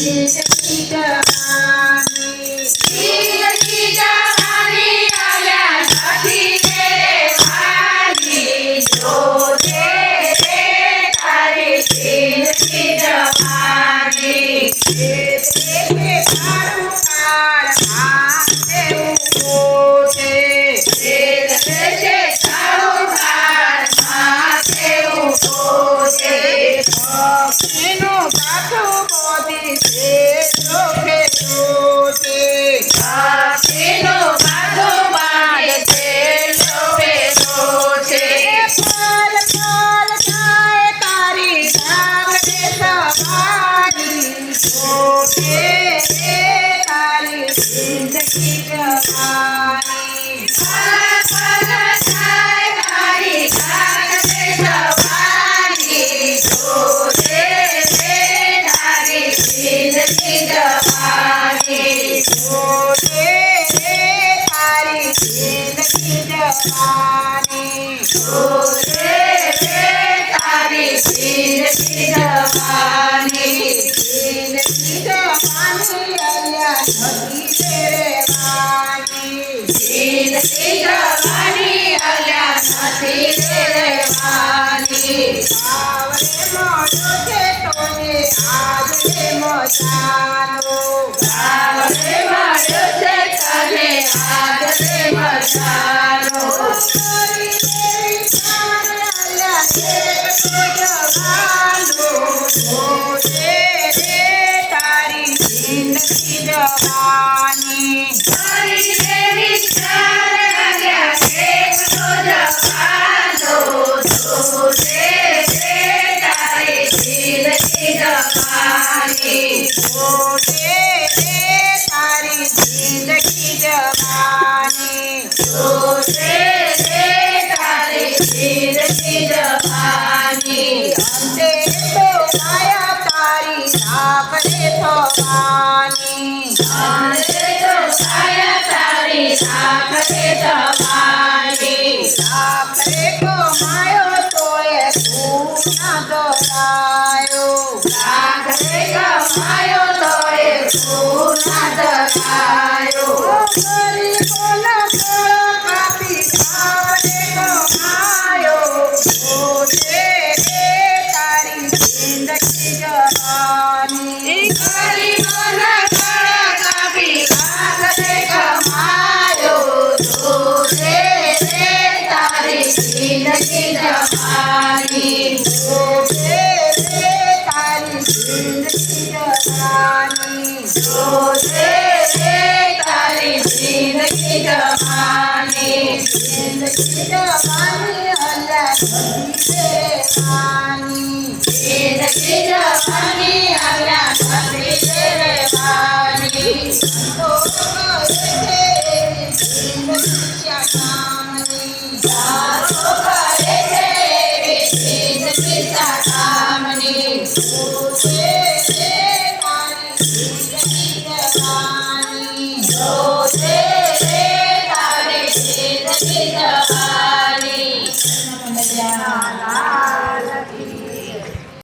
जिंदगी जवानी आया साथी तेरे वाली जो तेरे तारी जिंदगी जवानी तेरे तारू कार हाथे उठे तेरे तारू कार हाथे उठे पक्षीनो काठो बोधी से लोके रोटे पक्षीनो काठो बांधे से लोके रोटे पल पल जाए तारी जागते सवारी रोटे तारी जिंदगी जवानी पल पल जाए तारी जागते सवारी रोटे तारी जिंदगी जवानी रोटे तारी जिंदगी जवानी रोटे तारी जिंदगी जवानी जिंदगी जवानी अल्लाह नबी तेरे वानी जिंदगी जवानी अल्लाह नबी तेरे वानी आवरे मोरो के तोने आज ले मचानो आवरे मोरो के तोने आज ले मचानो तेरी तेरी जान अल्लाह एक तो जवानो मोरे तारी जिंदगी जवानी तेरी तेरी जान अल्लाह एक तो जवानो मोरे तारी जिंदगी जवानी मोरे तारी जिंदगी जवानी मोरे तारी जिंदगी जवानी अंते तो माया तारी आपने थवानी अंते तो माया तारी आपने थवानी आपने को मायो तो ये तू ना दोरायो आपने को मायो तो ये तू ना दोरायो करी बोला बोला कापी आपने को मायो मोरे तारी जिंदगी जवानी करी बोला बोला कापी आपने को मायो मोरे तारी जिंदगी जवानी मोरे तारी जिंदगी जवानी मोरे तारी जिंदगी जवानी जिंदगी जवानी अल्लाह नबी तेरे वानी जिंदगी जवानी अल्लाह नबी तेरे वानी तो करे जिंदगी जवानी करे जिंदगी जवानी